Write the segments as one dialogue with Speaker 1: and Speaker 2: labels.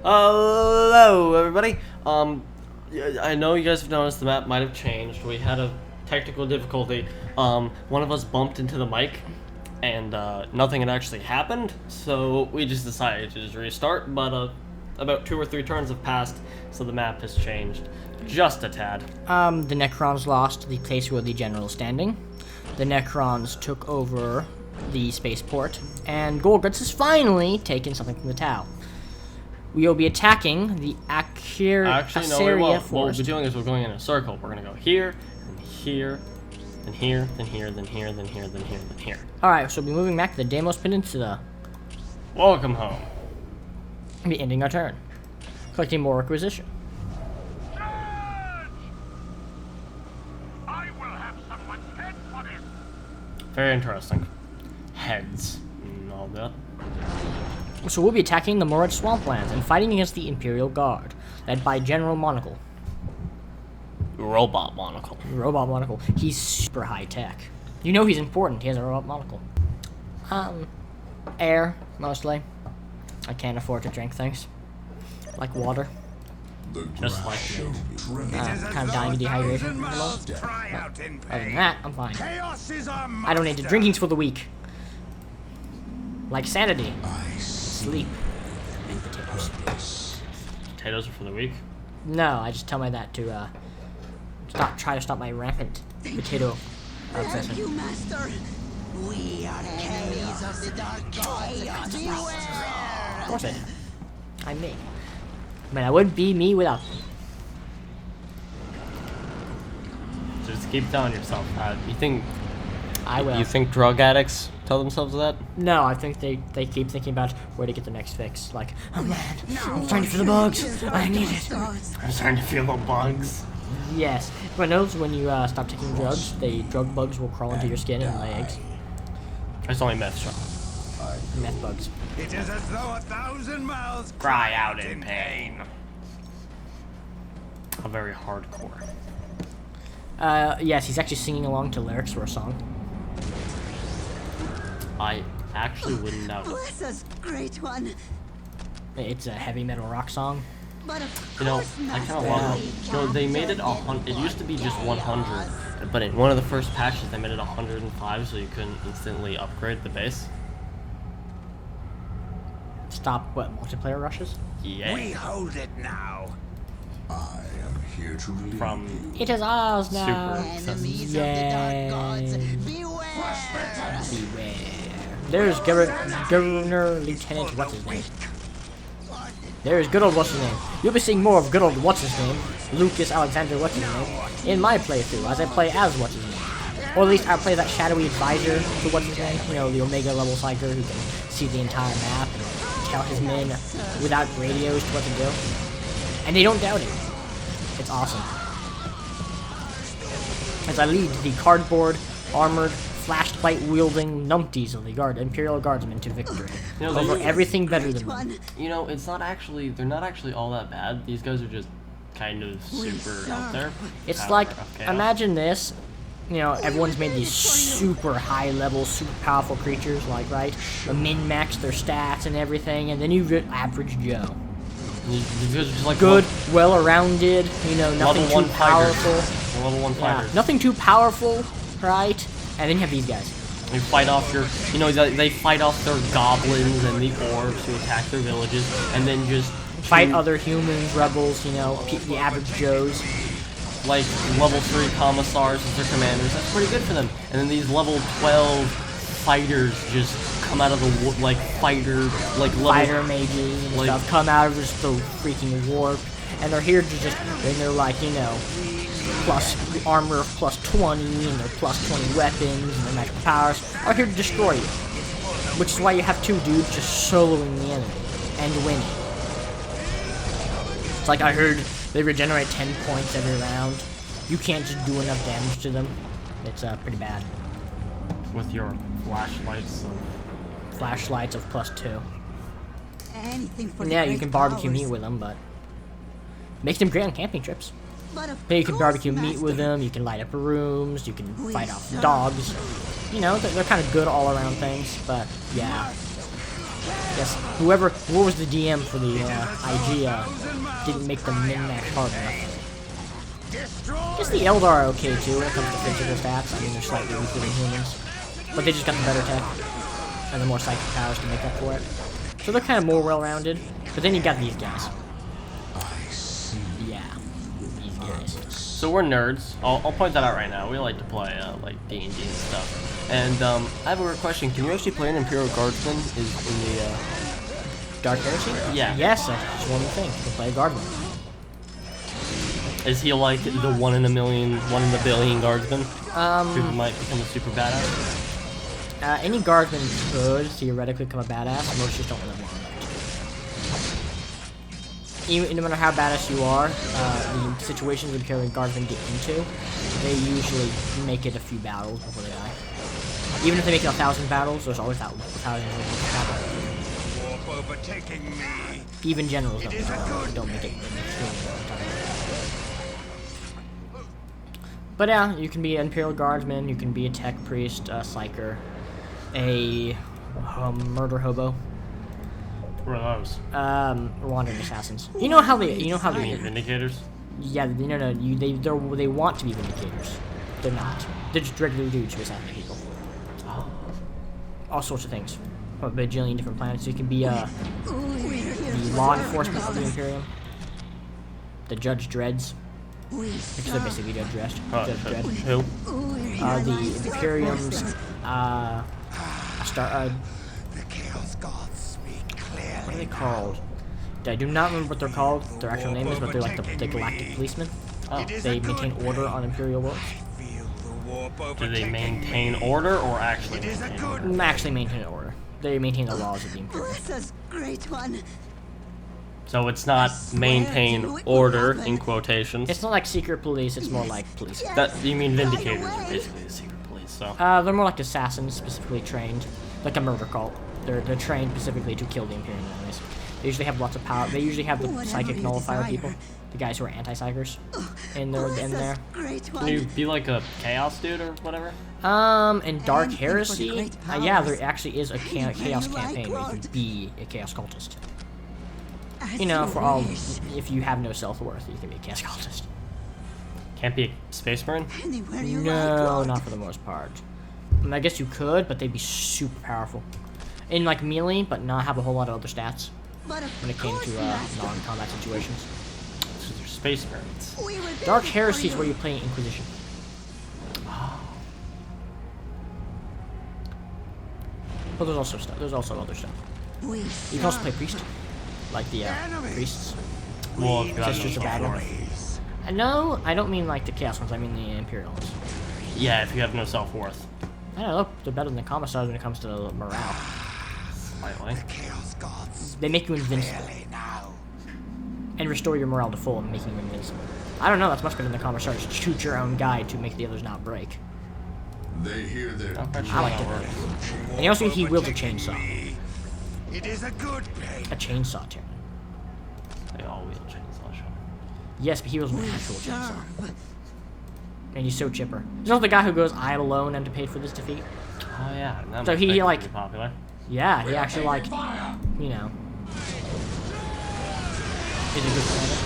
Speaker 1: Hello, everybody. I know you guys have noticed the map might have changed. We had a technical difficulty. One of us bumped into the mic, and nothing had actually happened. So we just decided to just restart. But about 2 or 3 turns have passed, so the map has changed just a tad.
Speaker 2: The Necrons lost the place where the general is standing. The Necrons took over the spaceport, and Gorguts has finally taken something from the Tau. We will be attacking the
Speaker 1: Actually, no, we
Speaker 2: Asaria
Speaker 1: won't.
Speaker 2: forest.
Speaker 1: What we'll be doing is we're going in a circle. We're going to go here, and here, then here, then here, then here, then here, then here, then here.
Speaker 2: Alright, so we'll be moving back to the Deimos Peninsula.
Speaker 1: Welcome home.
Speaker 2: We'll be ending our turn. Collecting more requisition.
Speaker 3: I will have someone's head for this.
Speaker 1: Very interesting. Heads and all that.
Speaker 2: So we'll be attacking the Morat Swamplands and fighting against the Imperial Guard, led by General Monocle.
Speaker 1: Robot monocle.
Speaker 2: Robot Monocle. He's super high tech. You know he's important. He has a robot monocle. Air, mostly. I can't afford to drink things. Like water.
Speaker 1: Just like me.
Speaker 2: Kind of dying of dehydration. Other than that, I'm fine. I donated drinkings for the week. Like sanity, sleep, and potatoes.
Speaker 1: Potatoes are for the week.
Speaker 2: No, I just tell my that to try to stop my rampant potato obsession.
Speaker 4: You, Master. We are enemies of the dark gods. Beware!
Speaker 2: Of course I am. I'm me. I mean, I wouldn't be me without them.
Speaker 1: Just keep telling yourself that. You think
Speaker 2: I will.
Speaker 1: You think drug addicts tell themselves that?
Speaker 2: No, I think they keep thinking about where to get the next fix. Like, oh man, I'm starting to feel the bugs. I need it.
Speaker 1: I'm starting to feel the bugs.
Speaker 2: Yes. Everyone knows when you stop taking drugs, the drug bugs will crawl into your skin and lay eggs.
Speaker 1: It's only meth shop.
Speaker 2: Meth bugs.
Speaker 3: It is as though 1,000 mouths
Speaker 1: Cry out in pain. A very hardcore.
Speaker 2: Yes, he's actually singing along to lyrics for a song.
Speaker 1: I actually wouldn't know.
Speaker 4: Bless us, great one.
Speaker 2: It's a heavy metal rock song.
Speaker 4: But of
Speaker 1: You know,
Speaker 4: course,
Speaker 1: I kind of
Speaker 4: Master,
Speaker 1: love
Speaker 4: we
Speaker 1: it. You know, they made it 100. It used to be just 100, but in one of the first patches, they made it 105, so you couldn't instantly upgrade the base.
Speaker 2: Stop what, multiplayer rushes?
Speaker 1: Yeah.
Speaker 3: We hold it now.
Speaker 5: I am here to relieve
Speaker 1: From
Speaker 2: It is ours now.
Speaker 1: Super
Speaker 4: enemies of the
Speaker 2: Yay.
Speaker 4: dark gods. Beware!
Speaker 2: Beware. There's Governor Lieutenant what's his name. There's good old what's his name. You'll be seeing more of good old what's his name, Lucas Alexander what's his name, in my playthrough as I play as what's his name. Or at least I play that shadowy advisor to what's his name, you know, the Omega level psyker who can see the entire map and tell his men without radios what to do. And they don't doubt it. It's awesome. As I lead the cardboard, armored, flashlight wielding numpties of the Imperial Guardsmen to victory.
Speaker 1: You know,
Speaker 2: Over
Speaker 1: they-
Speaker 2: everything better than
Speaker 4: Great
Speaker 2: them.
Speaker 4: one.
Speaker 1: You know, it's not actually. They're not actually all that bad. These guys are just kind of super out there.
Speaker 2: It's
Speaker 1: Power
Speaker 2: like,
Speaker 1: of chaos.
Speaker 2: imagine this. You know, everyone's made these super high level, super powerful creatures, like, right? They min-max their stats and everything, and then you get average Joe.
Speaker 1: These guys are just like
Speaker 2: Good, well-rounded, you know, nothing
Speaker 1: level 1
Speaker 2: too
Speaker 1: fighters.
Speaker 2: powerful.
Speaker 1: Level 1
Speaker 2: Yeah,
Speaker 1: fighters.
Speaker 2: nothing too powerful, right? And then you have these guys.
Speaker 1: They fight off your, you know, they fight off their goblins and the orbs who attack their villages, and then just
Speaker 2: Fight
Speaker 1: shoot,
Speaker 2: other humans, rebels, you know, the average Joes.
Speaker 1: like level 3 commissars as their commanders. That's pretty good for them. And then these level 12 fighters just come out of the like
Speaker 2: Fighter mages and
Speaker 1: like-
Speaker 2: stuff come out of just the freaking warp, and they're here to just, and they're like, you know, plus the armor of plus 20, and their plus 20 weapons, and their magical powers are here to destroy you. Which is why you have 2 dudes just soloing the enemy and winning. It's like I heard they regenerate 10 points every round. You can't just do enough damage to them. It's pretty bad.
Speaker 1: with your flashlights.
Speaker 2: Flashlights of plus 2.
Speaker 4: Anything for the
Speaker 2: Yeah, you
Speaker 4: great
Speaker 2: can barbecue
Speaker 4: powers.
Speaker 2: meat with them, but makes them great on camping trips.
Speaker 4: But of
Speaker 2: You can
Speaker 4: course,
Speaker 2: barbecue meat with
Speaker 4: Master.
Speaker 2: them, you can light up rooms, you can fight off
Speaker 4: suck.
Speaker 2: dogs. You know, they're kind of good all around things, but yeah. Yes, what was the DM for the IG, didn't make the min-max hard enough. I guess the Eldar are okay too when it comes to physical stats. I mean, they're slightly weaker than humans. But they just got the better tech. And the more psychic powers to make up for it. So they're kind of more well-rounded. But then you got these guys. Yeah, these guys.
Speaker 1: So we're nerds. I'll point that out right now. We like to play like D&D and stuff. And I have a weird question. Can you actually play an Imperial Guardsman? Is in the
Speaker 2: Dark Heresy?
Speaker 1: Yeah.
Speaker 2: Yes, that's one of the things. You can play a Guardsman.
Speaker 1: Is he like the 1 in a million, 1 in a billion Guardsman? Who might become a super badass?
Speaker 2: Any Guardsman could theoretically become a badass. Most just don't really want to. Even no matter how badass you are, the situations Imperial Guardsmen get into, they usually make it a few battles before they die. Even if they make it 1,000 battles, there's always that 1,000 battles.
Speaker 3: Warp overtaking me.
Speaker 2: Even generals don't make it extremely long time. But yeah, you can be an Imperial Guardsman, you can be a tech priest, a psyker, a murder hobo.
Speaker 1: What are those?
Speaker 2: Wandering assassins. You know how they
Speaker 1: Vindicators?
Speaker 2: Yeah, no, they want to be vindicators. They're not. They're just regular dudes who assassinate people. All sorts of things. A bajillion different planets. You can be the law enforcement of the Imperium. The Judge Dreads. Because they're basically Judge Dredd. Judge Dredd.
Speaker 1: Who?
Speaker 2: The Imperium's
Speaker 3: The Chaos Gods speak clearly.
Speaker 2: what are they called? I do not remember what they're called, their actual name is, but they're like the Galactic Policemen.
Speaker 1: Oh.
Speaker 2: They maintain order on Imperial worlds.
Speaker 1: Do they maintain order or actually maintain order?
Speaker 2: Actually maintain order. They maintain the laws of the Imperium.
Speaker 4: This is great one.
Speaker 1: So it's not maintain order in quotations.
Speaker 2: It's not like secret police, it's more like police.
Speaker 1: That you mean Vindicators are basically the secret police, so.
Speaker 2: They're more like assassins, specifically trained, like a murder cult. They're trained specifically to kill the Imperium enemies. They usually have lots of power. They usually have the psychic nullifier people, the guys who are anti-psychers, in there.
Speaker 4: Great one.
Speaker 1: Can you be like a chaos dude or whatever?
Speaker 2: In Dark Heresy, yeah, there actually is a chaos campaign where you can be a chaos cultist. You know, for all, if you have no self-worth, you can be a chaos cultist.
Speaker 1: Can't be a space marine?
Speaker 4: Anywhere you
Speaker 2: No,
Speaker 4: like,
Speaker 2: not for the most part. I mean, I guess you could, but they'd be super powerful. In like melee, but not have a whole lot of other stats
Speaker 4: but
Speaker 2: when it came to non-combat situations.
Speaker 1: So they're space marines.
Speaker 4: we were
Speaker 2: Dark
Speaker 4: there
Speaker 2: Heresy is
Speaker 4: for
Speaker 2: where
Speaker 4: you.
Speaker 2: you play Inquisition. But there's also stuff. There's also other stuff.
Speaker 4: We
Speaker 2: You can also play priest, like the priests.
Speaker 1: Well, if you have
Speaker 2: Sisters
Speaker 1: no
Speaker 2: of Battle.
Speaker 1: self-worth.
Speaker 2: No, I don't mean like the chaos ones. I mean the Imperial ones.
Speaker 1: Yeah, if you have no self-worth.
Speaker 2: I don't know. They're better than the commissars when it comes to morale.
Speaker 1: Slightly.
Speaker 3: Chaos Gods
Speaker 2: They make you invincible
Speaker 3: clearly now.
Speaker 2: and restore your morale to full, making you invincible. I don't know. That's much better than the commissars. Shoot your own guy to make the others not break.
Speaker 5: They hear their
Speaker 2: I like it. And he wields a chainsaw.
Speaker 3: It is a good pain.
Speaker 2: A chainsaw, Tman.
Speaker 1: They all wield chainsaw shot.
Speaker 2: Yes, but he wields an actual chainsaw. And he's so chipper. He's not the guy who goes, I alone am to pay for this defeat.
Speaker 1: Oh yeah, that
Speaker 2: So
Speaker 1: must
Speaker 2: he,
Speaker 1: make it
Speaker 2: like-
Speaker 1: pretty popular.
Speaker 2: Yeah, he actually, like, you know. He's a good player.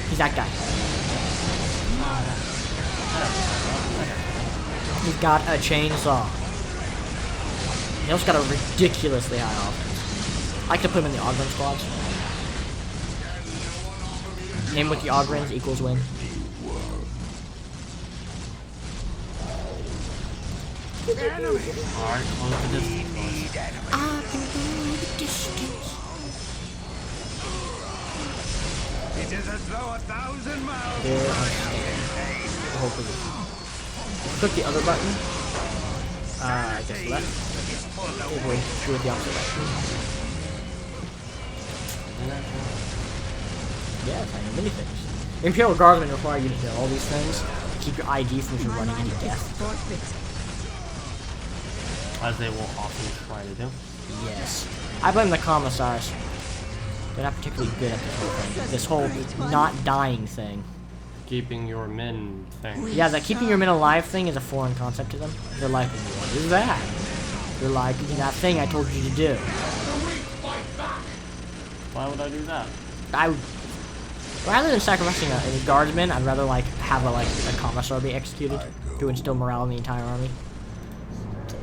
Speaker 2: He's that guy. He's got a chainsaw. He also got a ridiculously high offense. I like to put him in the Ogren squads. Name with the Ogrens equals win.
Speaker 1: Alright, close the distance, boys.
Speaker 2: I can go the distance.
Speaker 3: It is as though 1,000 miles
Speaker 2: There I stand. The whole position. Click the other button. I guess left. Oh, wait, do it the opposite way. Yes, I know many things. Imperial Guardsmen require you to know all these things to keep your ID from you running into death.
Speaker 1: As they will often try to do.
Speaker 2: Yes. I blame the commissars. They're not particularly good at this whole thing. This whole not dying thing.
Speaker 1: Keeping your men thing.
Speaker 2: Yeah, that keeping your men alive thing is a foreign concept to them. They're like, what is that? They're like, that thing I told you to do.
Speaker 1: Why would I do that?
Speaker 2: I would, rather than sacrificing a guardsman, I'd rather like have a commissar be executed to instill morale in the entire army.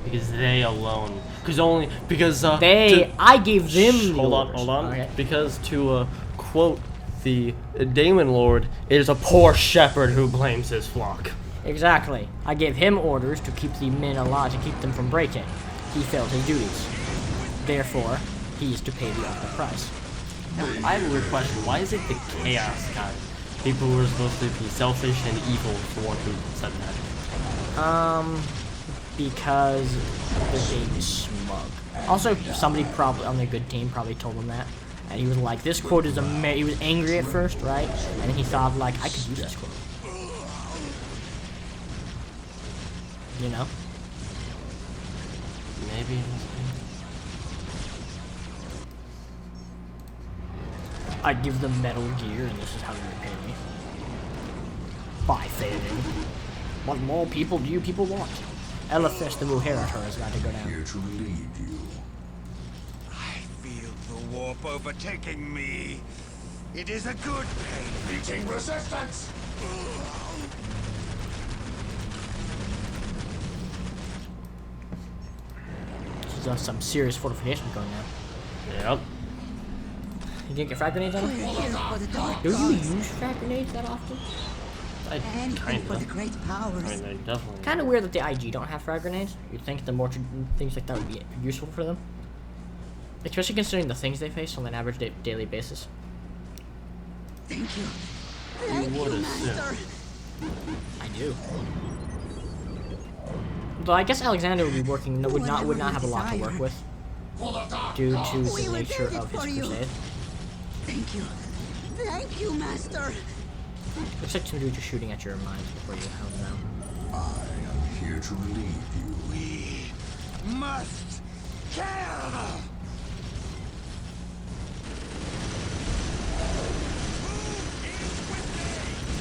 Speaker 1: Because they alone. Because
Speaker 2: I gave them the
Speaker 1: hold
Speaker 2: orders.
Speaker 1: on.
Speaker 2: Okay.
Speaker 1: Because to quote the Daemon Lord, it is a poor shepherd who blames his flock.
Speaker 2: Exactly. I gave him orders to keep the men alive, to keep them from breaking. He failed his duties. Therefore, he is to pay the ultimate price.
Speaker 1: Now, I have a weird question. Why is it the Chaos God? People who are supposed to be selfish and evil is the one who said that.
Speaker 2: Because they're being smug. Also, somebody probably on their good team probably told him that. And he was like, this quote is he was angry at first, right? And then he thought, like, I could use this quote. You know?
Speaker 1: Maybe it
Speaker 2: I give them Metal Gear, and this is how they repay me. By failing. What more people do you people want? Eliphas, the Inheritor, has got to go down.
Speaker 5: Here to lead you.
Speaker 3: I feel the warp overtaking me. It is a good pain. Meeting resistance.
Speaker 2: There's some serious fortification going on.
Speaker 1: Yep.
Speaker 2: You didn't get frag grenades on
Speaker 4: We're
Speaker 2: them?
Speaker 4: here for the dark
Speaker 2: Do you
Speaker 4: gods
Speaker 2: use frag grenades that often?
Speaker 4: and for the great powers.
Speaker 1: I mean, they definitely.
Speaker 2: Kind of weird that the IG don't have frag grenades. You'd think the more things like that would be useful for them. Especially considering the things they face on an average daily basis.
Speaker 4: Thank you. Thank you,
Speaker 1: would
Speaker 4: Master.
Speaker 2: I do. Though I guess Alexander would be working would not have a lot to work with due to
Speaker 4: We
Speaker 2: the
Speaker 4: will
Speaker 2: nature
Speaker 4: build it
Speaker 2: of his
Speaker 4: for you.
Speaker 2: crusade.
Speaker 4: Thank you. Thank you, Master.
Speaker 2: Looks like some dudes are shooting at your mines before you held them out.
Speaker 5: I am here to lead you.
Speaker 3: We must kill.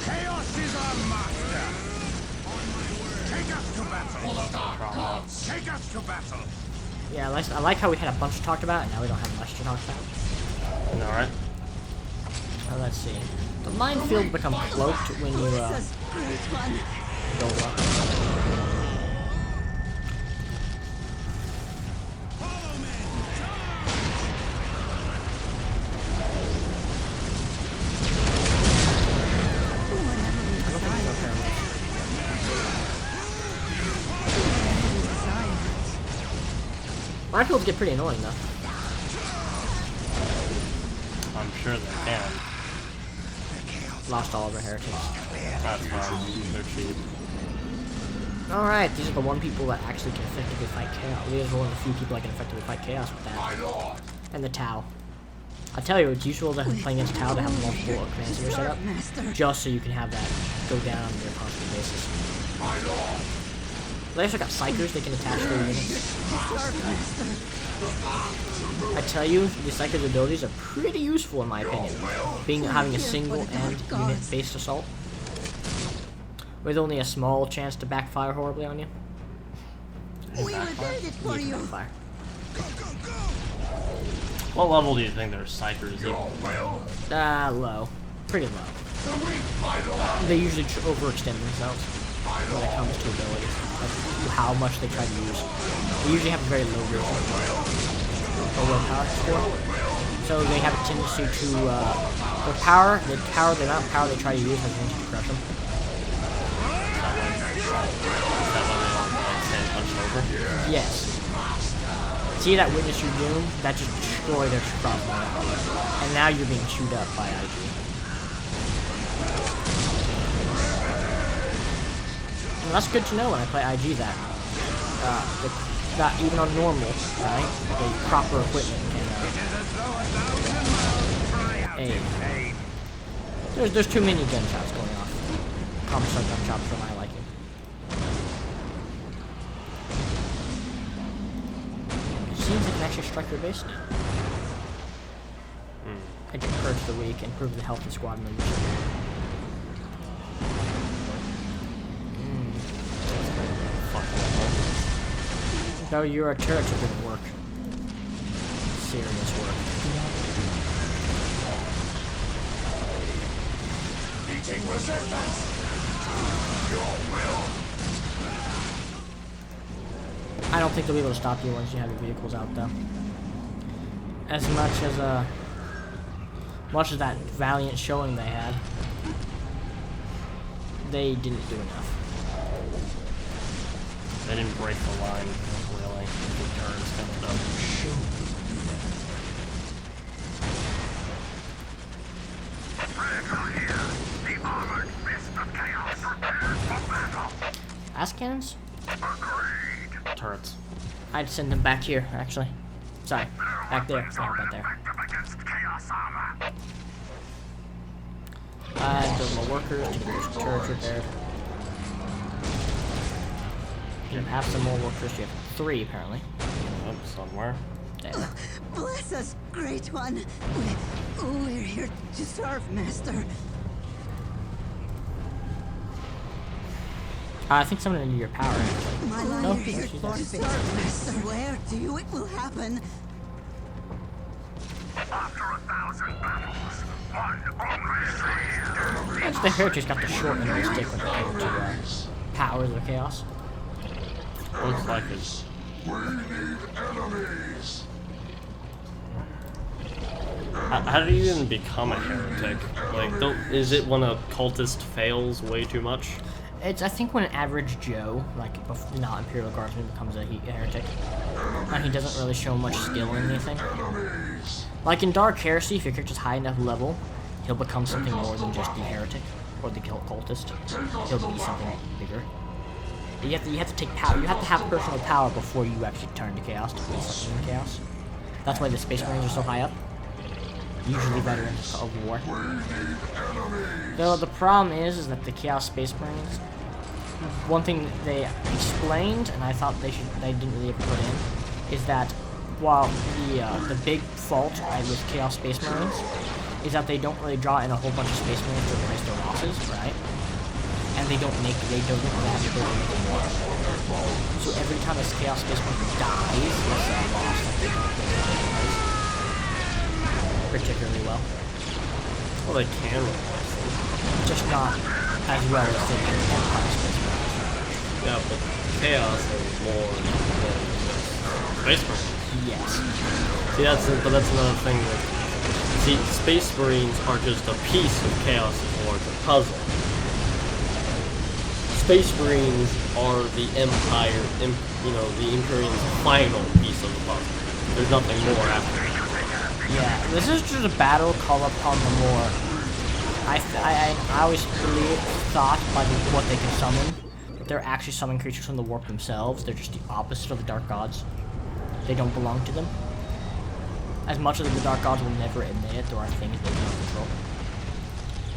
Speaker 3: Chaos is our master. Take us to battle. Take us to battle.
Speaker 2: Yeah, I like how we had a bunch to talk about, and now we don't have much to talk about.
Speaker 1: Alright.
Speaker 2: Let's see. The minefield become cloaked when you
Speaker 4: This is great one.
Speaker 2: build up. Minefields get pretty annoying though.
Speaker 1: I'm sure they can.
Speaker 2: Lost all of our heritage.
Speaker 1: That's fine. They're cheap.
Speaker 2: Alright, these are the one people that actually can effectively fight chaos. These are one of the few people that can effectively fight chaos with that. And the Tau. I tell you, it's useful to play against Tau to have multiple command center set up,
Speaker 4: Master.
Speaker 2: just so you can have that go down on your constant basis. They also got Psychers they can attach to their units. I tell you, the Psychers' abilities are pretty useful in my opinion. Having a single and unit-based assault. With only a small chance to backfire horribly on you.
Speaker 4: We will build it for you.
Speaker 2: Backfire.
Speaker 1: What level do you think their Psychers even?
Speaker 2: Low. Pretty low. They usually overextend themselves when it comes to abilities. Like how much they try to use. They usually have a very low willpower score. So they have a tendency to, the amount of power they try to use has room to crush them.
Speaker 1: Is that when they don't like stand punched over?
Speaker 2: Yes. See that Witness Your Doom? That just destroyed their crossbow. And now you're being chewed up by IG. Well, that's good to know when I play IG that. That even on normal, right? The proper equipment can aim. There's too many gunshots going off. Commissar gunshots for my liking. Seems like I can actually strike your base now. I can purge the weak, improve the health of squad members. No, your turrets are doing work. Serious work.
Speaker 3: Meeting resistance. Your will.
Speaker 2: I don't think they'll be able to stop you once you have your vehicles out, though. As much as that valiant showing they had, they didn't do enough.
Speaker 1: They didn't break the line, really. The turns coming up.
Speaker 3: The armored fist of chaos prepared for battle.
Speaker 2: Ass cannons?
Speaker 3: Agreed.
Speaker 1: Turrets.
Speaker 2: I'd send them back here, actually. Sorry, back there. Yeah, back there.
Speaker 3: Effective against chaos armor.
Speaker 2: Build more workers to get those turrets repaired. You have some more workers. You have 3, apparently.
Speaker 1: Up somewhere.
Speaker 2: There.
Speaker 4: Bless us, Great One. We're here to serve, Master.
Speaker 2: I think someone into your power, actually.
Speaker 4: My
Speaker 2: No,
Speaker 4: we're here
Speaker 2: she's
Speaker 4: to
Speaker 2: not.
Speaker 4: serve, Master. Swear to you it will happen.
Speaker 3: After 1,000 battles, one only remains.
Speaker 2: It's the Heretics got the short end of the stick when it came to powers of chaos.
Speaker 1: Looks like it.
Speaker 5: We need enemies.
Speaker 1: How do you even become a heretic? Like, is it when a cultist fails way too much?
Speaker 2: It's, I think, when an average Joe, like not Imperial Guardsman, becomes a heretic. And he doesn't really show much skill in anything. Like in Dark Heresy, if your character's high enough level, he'll become something more than just the heretic or the cultist. He'll be something bigger. You have to take power. You have to have personal power before you actually turn to chaos to be something in chaos. That's why the Space Marines are so high up. Usually veterans of war. Though the problem is that the Chaos Space Marines, one thing they explained, and I thought they didn't really ever put in, is that while the big fault with Chaos Space Marines is that they don't really draw in a whole bunch of Space Marines to replace their losses, right? And they don't really have the ability to make more. So every time a Chaos Space Marine dies, it's a loss that they don't really particularly well.
Speaker 1: Well, they can replace them.
Speaker 2: Just not as well as they can in Empire Space Marines.
Speaker 1: Yeah, but chaos is more than just Space Marines.
Speaker 2: Yes.
Speaker 1: See, but that's another thing that... See, Space Marines are just a piece of Chaos's larger puzzle. Space Marines are the Empire, the Imperium's final piece of the puzzle. There's nothing more after it.
Speaker 2: Yeah, this is just a battle called upon the more. I always thought by what they can summon, that they're actually summoning creatures from the warp themselves. They're just the opposite of the Dark Gods. They don't belong to them. As much as the Dark Gods will never admit it, there are things they don't control.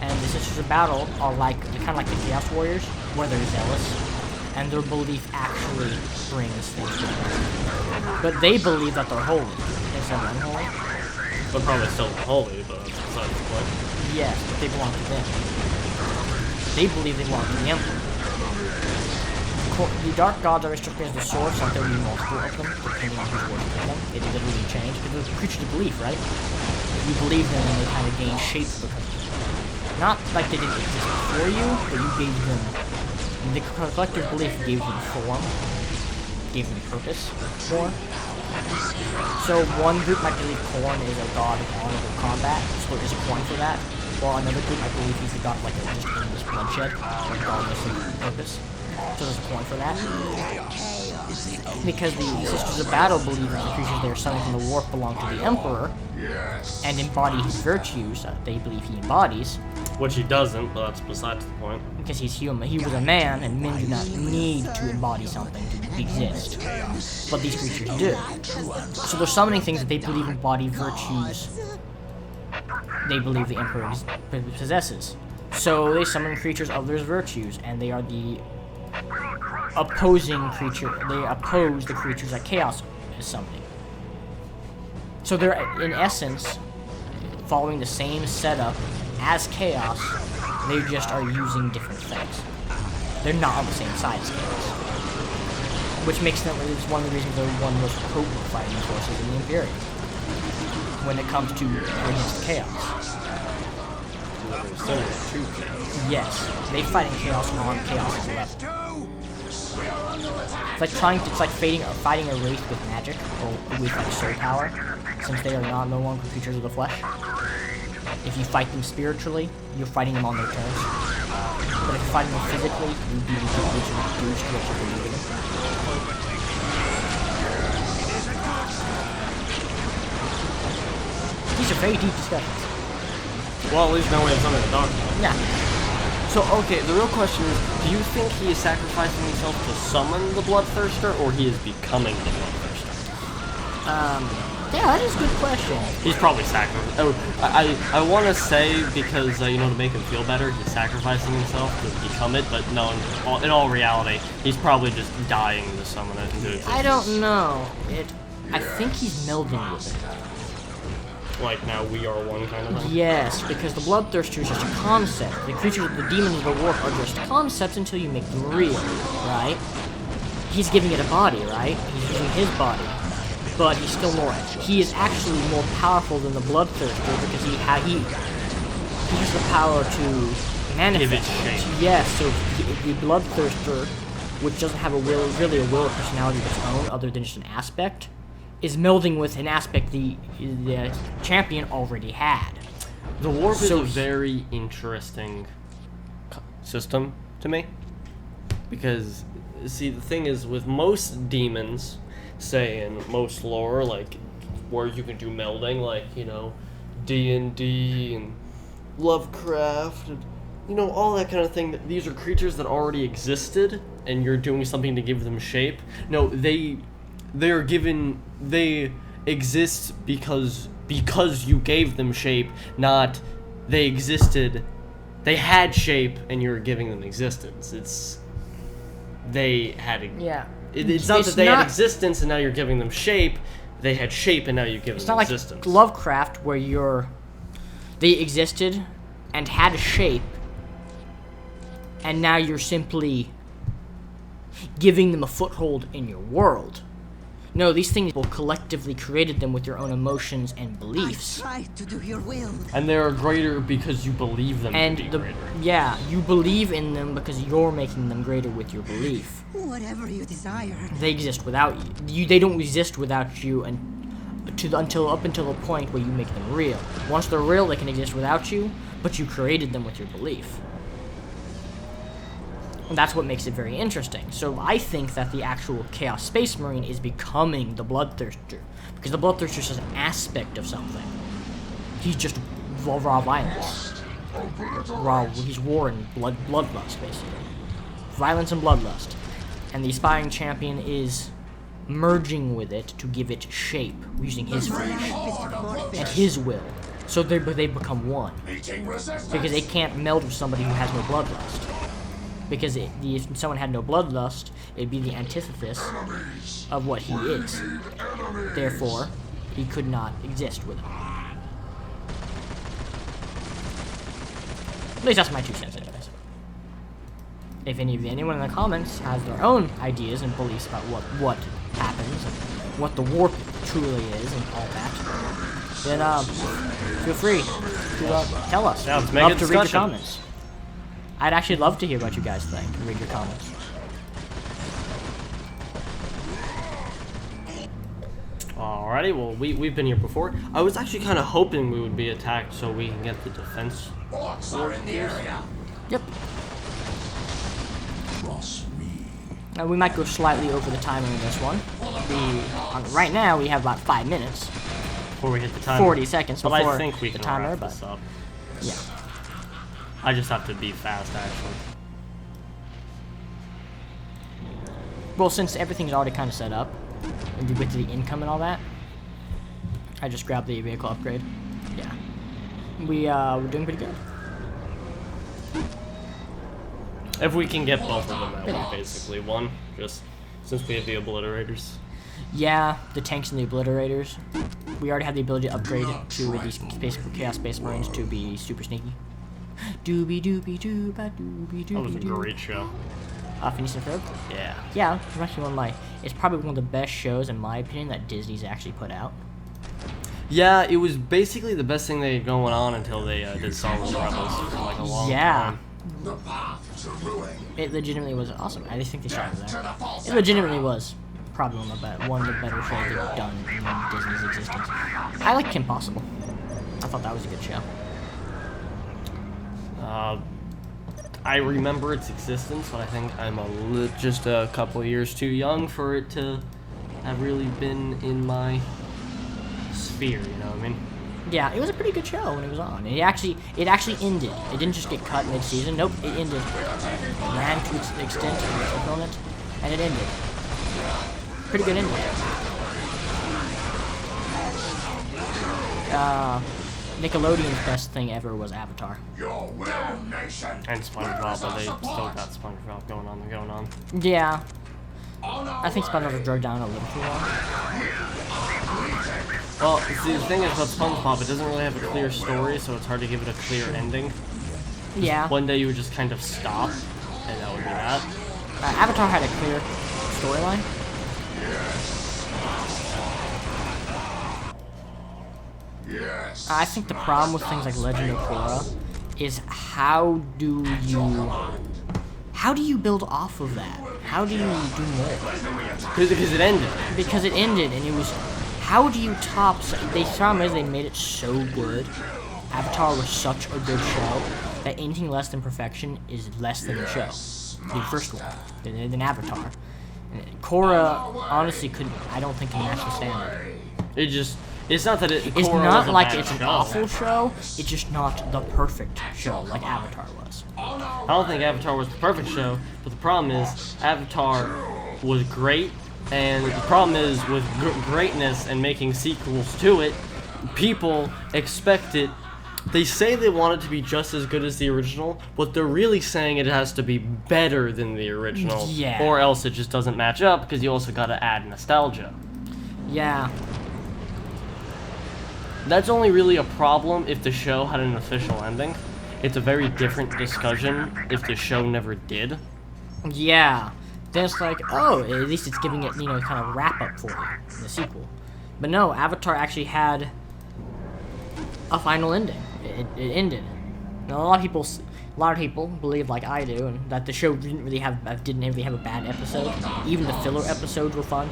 Speaker 2: And this is just a battle, kind of like the Chaos Warriors, where they're zealous, and their belief actually brings things to them. But they believe that they're holy instead of unholy.
Speaker 1: They're probably still holy, but that's besides the point.
Speaker 2: Yes, but they belong to them. They believe they belong to the Emperor. The Dark Gods are restricted as the source, and there will be multiple of them, depending on who's worshiping them. It literally change, because they're creatures of belief, right? You believe them, and they kind of gain shape because of it. Not like they didn't exist before you, but you gave them... The collective belief gave them form, gave them purpose, more. So one group might believe Khorne is a god of honorable combat, so there is a coin for that. While another group might believe he's a god of just endless bloodshed, regardless of purpose. So there's a coin for that. Because the Sisters of Battle believe that the creatures they are summoning from the warp belong to the Emperor, and embody his virtues that they believe he embodies.
Speaker 1: Which he doesn't, but that's besides the point.
Speaker 2: Because he's human. He was a man, and men do not need to embody something to exist. But these creatures do. So they're summoning things that they believe embody virtues they believe the Emperor possesses. So they summon creatures of their virtues, and they are the opposing creature. They oppose the creatures that Chaos is summoning. So they're, in essence, following the same setup as Chaos, they just are using different things. They're not on the same side as Chaos. Which makes them, is one of the reasons they're one of the most potent fighting forces in the Imperium. When it comes to against Chaos.
Speaker 1: very similar to Chaos.
Speaker 2: Yes, they fight in Chaos on Chaos level. It's like fighting a race with magic or with like soul power, since they are no longer creatures of the flesh. If you fight them spiritually, you're fighting them on their terms. But if you're fighting them physically, you do what you believe in them. These are very deep discussions.
Speaker 1: Well, at least now we have something to talk about.
Speaker 2: Yeah.
Speaker 1: So, okay, the real question is, do you think he is sacrificing himself to summon the Bloodthirster, or he is becoming the Bloodthirster?
Speaker 2: Yeah, that is a good question.
Speaker 1: He's probably sacrificing. Oh, I want to say because you know, to make him feel better, he's sacrificing himself to become it. But no, in all reality, he's probably just dying to summon it into existence.
Speaker 2: I don't know. I think he's melding with it.
Speaker 1: Like now we are one kind of thing?
Speaker 2: Yes, because the Bloodthirster is just a concept. The creatures, the demons of the warp are just concepts until you make them real, right? He's giving it a body, right? He's using his body. But he's still more... He is actually more powerful than the Bloodthirster because he has the power to manifest.
Speaker 1: Give it shape.
Speaker 2: Yes, so the Bloodthirster, which doesn't have really a will or personality of its own other than just an aspect, is melding with an aspect the champion already had.
Speaker 1: The warp is a very interesting system to me. Because, see, the thing is, with most demons, say in most lore, like, where you can do melding, like, you know, D&D and Lovecraft, and, you know, all that kind of thing, these are creatures that already existed, and you're doing something to give them shape. No, they exist because you gave them shape, not they existed, they had shape and you're giving them existence. They had it's not that they had existence and now you're giving them shape. They had shape and now you give them existence.
Speaker 2: It's not like Lovecraft where they existed and had a shape and now you're simply giving them a foothold in your world. No, these things will collectively created them with your own emotions and beliefs.
Speaker 4: I try to do your will.
Speaker 1: And they are greater because you believe them to be greater.
Speaker 2: Yeah, you believe in them because you're making them greater with your belief.
Speaker 4: Whatever you desire.
Speaker 2: They exist without you. They don't exist without you until the point where you make them real. Once they're real, they can exist without you, but you created them with your belief. And that's what makes it very interesting. So I think that the actual Chaos Space Marine is becoming the Bloodthirster. Because the Bloodthirster is just an aspect of something. He's just raw violence. He's war and bloodlust, basically. Violence and bloodlust. And the Aspiring Champion is merging with it to give it shape, using his flesh and his will. So they become one. Because they can't meld with somebody who has no bloodlust. Because if someone had no bloodlust, it'd be the antithesis of what he is. Therefore, he could not exist with him. At least that's my 2 cents, anyways. If anyone in the comments has their own ideas and beliefs about what happens and what the warp truly is and all that, then feel free to tell us.
Speaker 1: Yeah, let's make
Speaker 2: love
Speaker 1: a
Speaker 2: to read your
Speaker 1: discussion.
Speaker 2: comments. I'd actually love to hear what you guys think and read your comments.
Speaker 1: Alrighty, well, we've been here before. I was actually kind of hoping we would be attacked so we can get the defense.
Speaker 2: Yep. Now we might go slightly over the timer in this one. Right now we have about 5 minutes.
Speaker 1: Before we hit the timer.
Speaker 2: 40 seconds
Speaker 1: but
Speaker 2: before
Speaker 1: I think we
Speaker 2: the
Speaker 1: can
Speaker 2: timer,
Speaker 1: wrap
Speaker 2: but
Speaker 1: this up.
Speaker 2: yeah.
Speaker 1: I just have to be fast, actually.
Speaker 2: Well, since everything's already kind of set up, and with the income and all that, I just grabbed the vehicle upgrade. Yeah. We're doing pretty good.
Speaker 1: If we can get both of them, that would be basically one. Just since we have the obliterators.
Speaker 2: Yeah, the tanks and the obliterators. We already have the ability to upgrade to these Chaos Space Marines to be super sneaky. Doobie doobie doo ba doobie doobie.
Speaker 1: That was a great show.
Speaker 2: Phineas and Ferb?
Speaker 1: Yeah.
Speaker 2: Yeah, it's actually it's probably one of the best shows in my opinion that Disney's actually put out.
Speaker 1: Yeah, it was basically the best thing they had going on until they did Star Wars Rebels for like a long time.
Speaker 5: The path to ruin.
Speaker 2: It legitimately was awesome. I just think they started there. It legitimately was probably one of the better shows they've done in Disney's existence. I like Kim Possible. I thought that was a good show.
Speaker 1: I remember its existence, but I think I'm just a couple years too young for it to have really been in my sphere, you know what I mean?
Speaker 2: Yeah, it was a pretty good show when it was on. It actually ended. It didn't just get cut mid-season. Nope, it ended. It ran to its extent and its fulfillment, and it ended. Pretty good ending. Nickelodeon's best thing ever was Avatar.
Speaker 5: Your will, nation.
Speaker 1: And SpongeBob, but they still got SpongeBob going on.
Speaker 2: Yeah. I think SpongeBob was dragged down a little too long.
Speaker 1: Well, see, the thing is about SpongeBob, it doesn't really have a clear story, so it's hard to give it a clear ending.
Speaker 2: Yeah.
Speaker 1: One day you would just kind of stop, and that would be that.
Speaker 2: Avatar had a clear storyline.
Speaker 5: Yes.
Speaker 2: I think the problem with things like Legend of Korra is how do you build off of that? How do you do more?
Speaker 1: Because it ended.
Speaker 2: Because it ended, and it was, how do you top? The problem is they made it so good. Avatar was such a good show that anything less than perfection is less than the show. The first one, than Avatar. Korra honestly couldn't. I don't think can match the standard.
Speaker 1: It's not that
Speaker 2: It's
Speaker 1: Korra
Speaker 2: not
Speaker 1: was a
Speaker 2: like
Speaker 1: bad
Speaker 2: it's an
Speaker 1: show.
Speaker 2: awful show. It's just not the perfect show like Avatar was.
Speaker 1: I don't think Avatar was the perfect show, but the problem is Avatar was great, and the problem is with greatness and making sequels to it, people expect it. They say they want it to be just as good as the original, but they're really saying it has to be better than the original,
Speaker 2: Yeah.
Speaker 1: or else it just doesn't match up because you also got to add nostalgia.
Speaker 2: Yeah.
Speaker 1: That's only really a problem if the show had an official ending. It's a very different discussion if the show never did.
Speaker 2: Yeah. Then it's like, oh, at least it's giving it, kind of wrap up for you in the sequel. But no, Avatar actually had a final ending. It ended. Now, a lot of people believe, like I do, and that the show didn't really have a bad episode. Even the filler episodes were fun.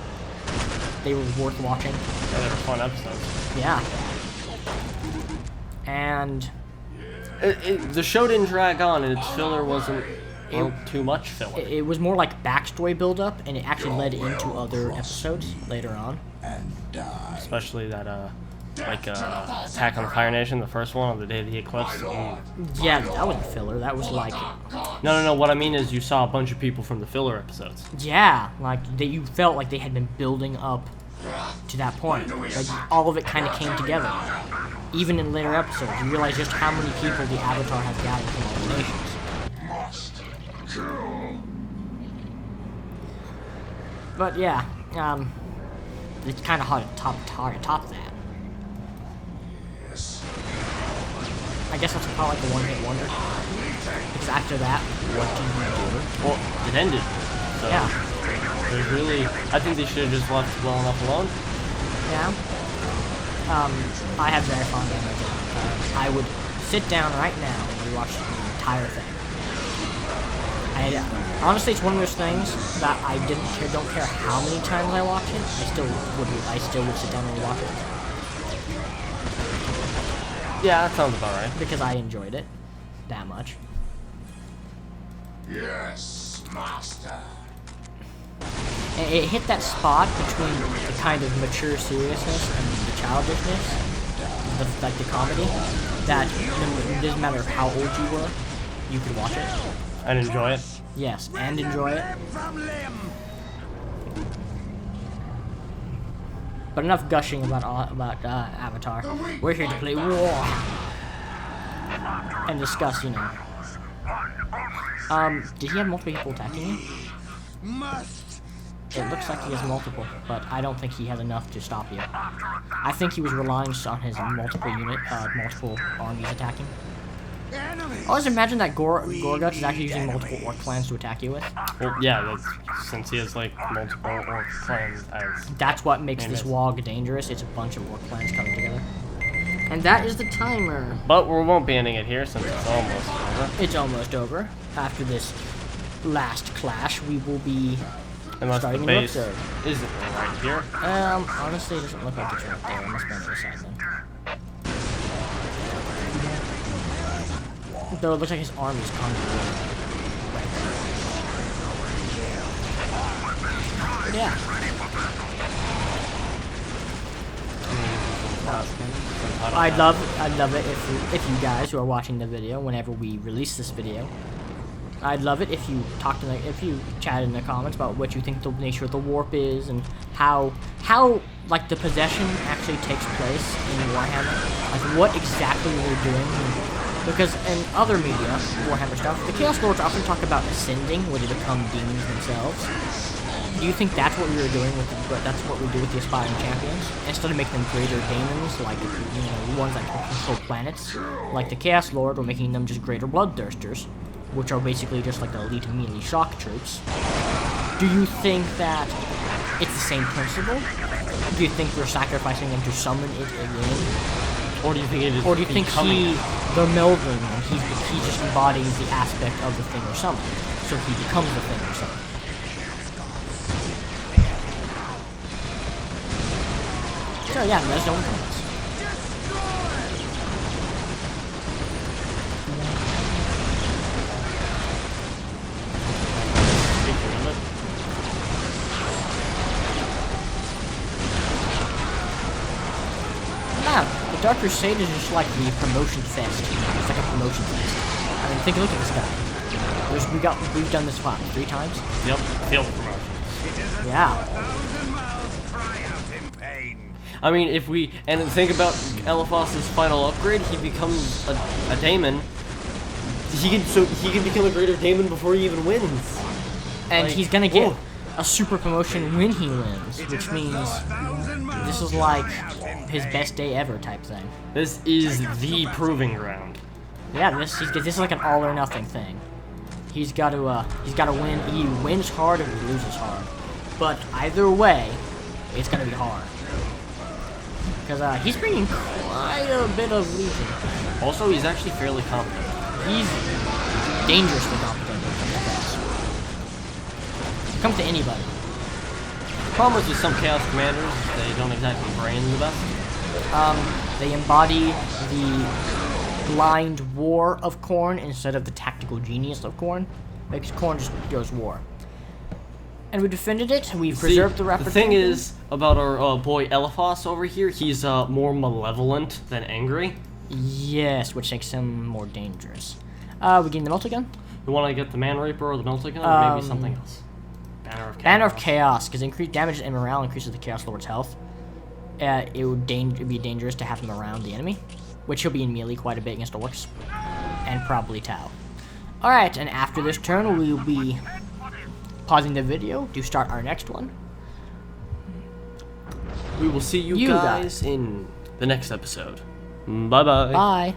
Speaker 2: They were worth watching.
Speaker 1: Yeah, they were fun episodes.
Speaker 2: Yeah. And
Speaker 1: The show didn't drag on, and its filler wasn't too much filler.
Speaker 2: it was more like backstory build-up, and it actually led into other episodes later on.
Speaker 1: Especially that, Attack on the Fire Nation, the first one on the day of the eclipse.
Speaker 2: Yeah, that wasn't filler. That was like,
Speaker 1: No. What I mean is you saw a bunch of people from the filler episodes.
Speaker 2: yeah, like you felt like they had been building up to that point. Like all of it kind of came together. Even in later episodes, you realize just how many people the Avatar has gathered from all the nations. But yeah, it's kind of hard to top that. I guess that's probably like a one-hit wonder. Because after that, what do you do?
Speaker 1: Well, it ended. So
Speaker 2: Yeah.
Speaker 1: There's really, I think they should have just left well enough alone.
Speaker 2: Yeah. I have very fond memories. I would sit down right now and rewatch the entire thing. Honestly, it's one of those things that I don't care how many times I watch it. I still would sit down and rewatch it
Speaker 1: Yeah, that sounds about right.
Speaker 2: because I enjoyed it that much.
Speaker 5: Yes, master.
Speaker 2: And it hit that spot between the kind of mature seriousness and the childishness, like the comedy, that it doesn't matter how old you were, you could watch it.
Speaker 1: I'd enjoy it.
Speaker 2: Yes, and enjoy it. But enough gushing about Avatar. We're here to play war and discuss, Did he have multiple people attacking you? It looks like he has multiple, but I don't think he has enough to stop you. I think he was relying on his multiple armies attacking.
Speaker 3: Enemy.
Speaker 2: I always imagine that Gorguts is actually using multiple orc clans to attack you with.
Speaker 1: Well, yeah, that's, since he has like multiple orc clans as.
Speaker 2: That's what makes this
Speaker 1: Famous.
Speaker 2: wall dangerous. It's a bunch of orc clans coming together. And that is the timer.
Speaker 1: But we won't be ending it here since it's almost over.
Speaker 2: It's almost over. After this last clash, we will be
Speaker 1: Unless
Speaker 2: starting
Speaker 1: the
Speaker 2: in
Speaker 1: base
Speaker 2: Rookzord.
Speaker 1: isn't right here.
Speaker 2: Honestly, it doesn't look like it's right there. It must be on the other side then. Though it looks like his army's congregating right there. But yeah. I'd love it if you guys who are watching the video, whenever we release this video, I'd love it if you if you chat in the comments about what you think the nature of the warp is and how like the possession actually takes place in Warhammer, like what exactly we're doing. Because in other media, Warhammer stuff, the Chaos Lords often talk about ascending, where they become demons themselves. Do you think that's what we were doing that's what we do with the aspiring champions? Instead of making them greater demons, like, you know, ones that can control planets, like the Chaos Lord, we're making them just greater bloodthirsters, which are basically just like the elite melee shock troops. Do you think that it's the same principle? Do you think we're sacrificing them to summon it again?
Speaker 1: Or do you think it is?
Speaker 2: Or do you think
Speaker 1: becoming...
Speaker 2: they're melding and he just embodies the aspect of the thing or something, so he becomes the thing or something? So yeah, let us know in the comments.
Speaker 1: Speaking of it,
Speaker 2: Yeah, the Dark Crusade is just like the promotion fest. It's like a promotion fest. I mean, look at this guy. We've done this what, 3 times?
Speaker 1: yep, field promotion.
Speaker 2: Yeah.
Speaker 3: 1,000 miles cry out in pain.
Speaker 1: I mean, if we and think about Eliphas' final upgrade, he becomes a daemon. He can become a greater daemon before he even wins.
Speaker 2: And
Speaker 1: Like,
Speaker 2: he's gonna get
Speaker 1: whoa.
Speaker 2: a super promotion when he wins, which means
Speaker 3: 1,000 miles
Speaker 2: this is like his best day ever type thing.
Speaker 1: This is the proving ground.
Speaker 2: Yeah, this is like an all or nothing thing. He's got to win. He wins hard or he loses hard. But either way, it's gonna be hard. Because he's bringing quite a bit of legion.
Speaker 1: Also, he's actually fairly competent.
Speaker 2: He's dangerously competent. Come to anybody.
Speaker 1: The problem is with some Chaos Commanders, they don't exactly brain the best.
Speaker 2: They embody the blind war of Khorne instead of the tactical genius of Khorne. Because Khorne just goes war. And we defended it. We've preserved the Raptor.
Speaker 1: The thing is about our boy Eliphas over here, he's more malevolent than angry.
Speaker 2: Yes, which makes him more dangerous. We getting the multigun?
Speaker 1: You want to get the Man Reaper or the Multigun, or maybe something else?
Speaker 2: Banner of Chaos, because increased damage and morale increases the Chaos Lord's health. It would be dangerous to have him around the enemy, which he'll be in melee quite a bit against orcs, and probably Tau. Alright, and after this turn, we will be pausing the video to start our next one.
Speaker 1: We will see you
Speaker 2: You
Speaker 1: guys in the next episode. Bye-bye.
Speaker 2: Bye.